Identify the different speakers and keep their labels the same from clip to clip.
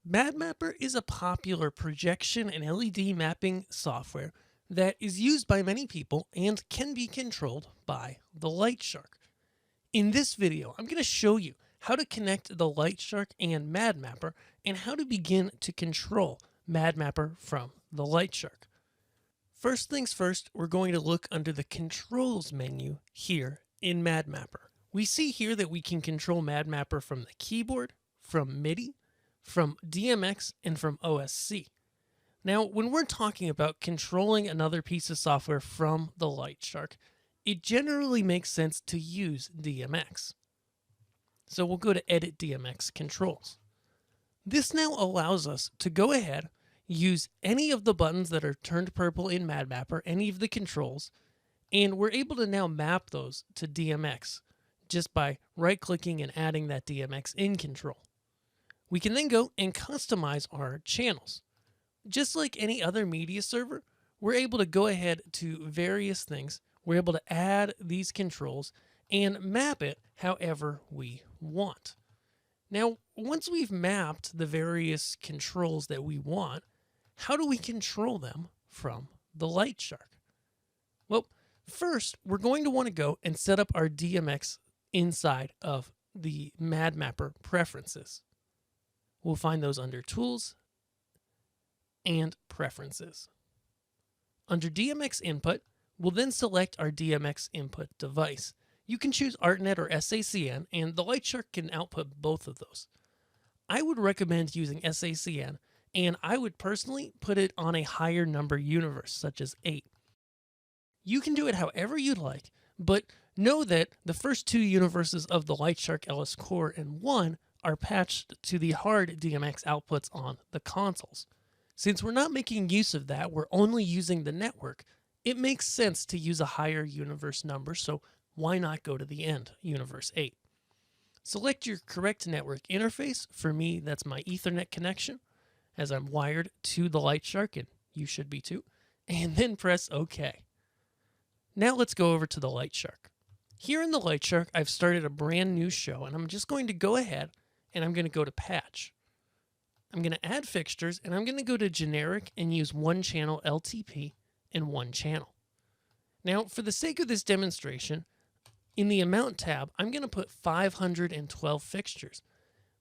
Speaker 1: MadMapper is a popular projection and LED mapping software that is used by many people and can be controlled by the lightShark. In this video, I'm going to show you how to connect the lightShark and MadMapper and how to begin to control MadMapper from the lightShark. First things first, we're going to look under the Controls menu here in MadMapper. We see here that we can control MadMapper from the keyboard, from MIDI, from DMX, and from OSC. Now, when we're talking about controlling another piece of software from the lightShark, it generally makes sense to use DMX. So we'll go to Edit DMX Controls. This now allows us to go ahead, use any of the buttons that are turned purple in MadMapper, any of the controls, and we're able to now map those to DMX just by right-clicking and adding that DMX in control. We can then go and customize our channels. Just like any other media server, we're able to go ahead to various things. We're able to add these controls and map it however we want. Now, once we've mapped the various controls that we want, how do we control them from the lightShark? Well, first, we're going to want to go and set up our DMX inside of the MadMapper preferences. We'll find those under Tools and Preferences. Under DMX Input, we'll then select our DMX input device. You can choose ArtNet or SACN, and the lightShark can output both of those. I would recommend using SACN, and I would personally put it on a higher number universe, such as 8. You can do it however you'd like, but know that the first two universes of the lightShark LS Core and 1 are patched to the hard DMX outputs on the consoles. Since we're not making use of that, we're only using the network, it makes sense to use a higher universe number, so why not go to the end, universe 8. Select your correct network interface. For me, that's my Ethernet connection, as I'm wired to the lightShark, and you should be too, and then press OK. Now let's go over to the lightShark. Here in the lightShark, I've started a brand new show, and I'm just going to go ahead and I'm going to go to Patch. I'm going to add fixtures, and I'm going to go to Generic and use one channel LTP and one channel. Now, for the sake of this demonstration, in the Amount tab, I'm going to put 512 fixtures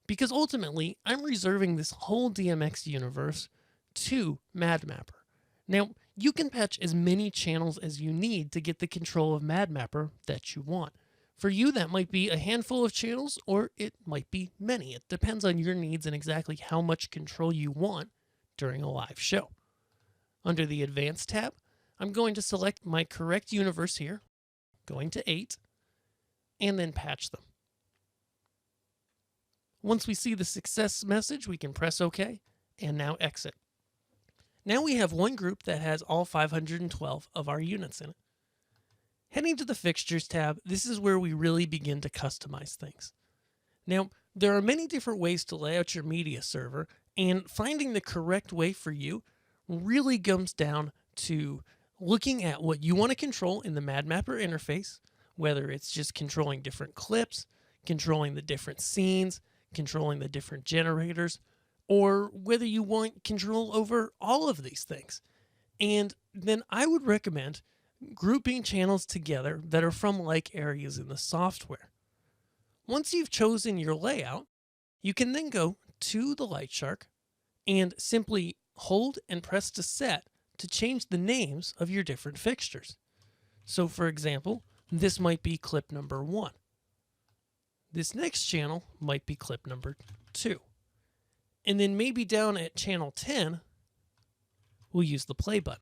Speaker 1: because ultimately, I'm reserving this whole DMX universe to MadMapper. Now, you can patch as many channels as you need to get the control of MadMapper that you want. For you, that might be a handful of channels, or it might be many. It depends on your needs and exactly how much control you want during a live show. Under the Advanced tab, I'm going to select my correct universe here, going to 8, and then patch them. Once we see the success message, we can press OK, and now exit. Now we have one group that has all 512 of our units in it. Heading to the Fixtures tab, this is where we really begin to customize things. Now, there are many different ways to lay out your media server, and finding the correct way for you really comes down to looking at what you want to control in the MadMapper interface, whether it's just controlling different clips, controlling the different scenes, controlling the different generators, or whether you want control over all of these things. And then I would recommend grouping channels together that are from like areas in the software. Once you've chosen your layout, you can then go to the lightShark and simply hold and press to set to change the names of your different fixtures. So for example, this might be clip number 1. This next channel might be clip number 2. And then maybe down at channel 10, we'll use the play button.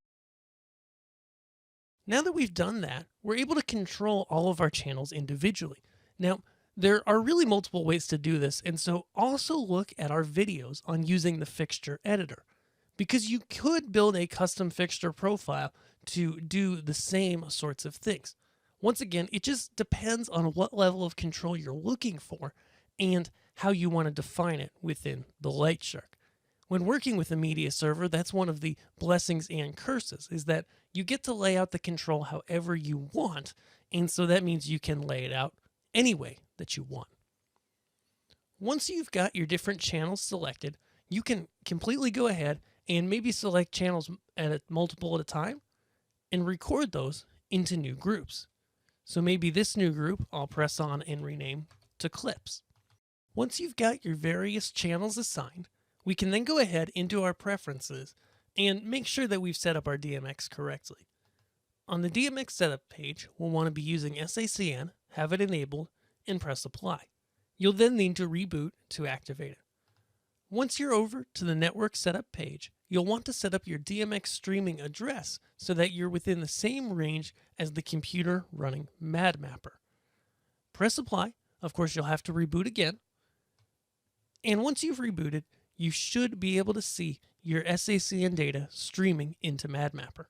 Speaker 1: Now that we've done that, we're able to control all of our channels individually. Now, there are really multiple ways to do this, and so also look at our videos on using the fixture editor, because you could build a custom fixture profile to do the same sorts of things. Once again, it just depends on what level of control you're looking for and how you want to define it within the lightShark. When working with a media server, that's one of the blessings and curses, is that you get to lay out the control however you want, and so that means you can lay it out any way that you want. Once you've got your different channels selected, you can completely go ahead and maybe select channels multiple at a time and record those into new groups. So maybe this new group I'll press on and rename to clips. Once you've got your various channels assigned, we can then go ahead into our preferences and make sure that we've set up our DMX correctly. On the DMX setup page, we'll want to be using SACN, have it enabled, and press apply. You'll then need to reboot to activate it. Once you're over to the network setup page, you'll want to set up your DMX streaming address so that you're within the same range as the computer running MadMapper. Press apply. Of course, you'll have to reboot again. And once you've rebooted, you should be able to see your SACN data streaming into MadMapper.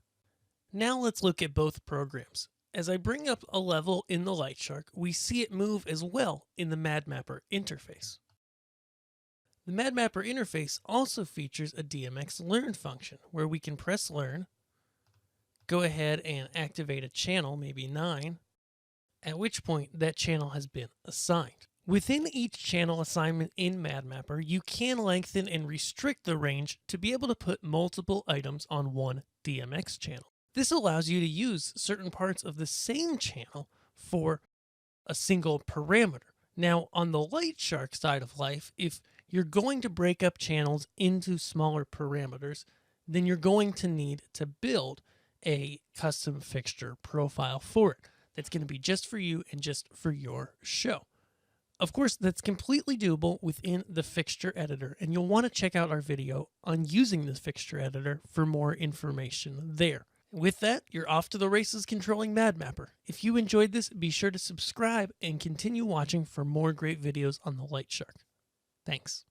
Speaker 1: Now let's look at both programs. As I bring up a level in the lightShark, we see it move as well in the MadMapper interface. The MadMapper interface also features a DMX learn function where we can press learn, go ahead and activate a channel, maybe 9, at which point that channel has been assigned. Within each channel assignment in MadMapper, you can lengthen and restrict the range to be able to put multiple items on one DMX channel. This allows you to use certain parts of the same channel for a single parameter. Now, on the lightShark side of life, if you're going to break up channels into smaller parameters, then you're going to need to build a custom fixture profile for it. That's going to be just for you and just for your show. Of course, that's completely doable within the fixture editor, and you'll want to check out our video on using the fixture editor for more information there. With that, you're off to the races controlling MadMapper. If you enjoyed this, be sure to subscribe and continue watching for more great videos on the lightShark. Thanks.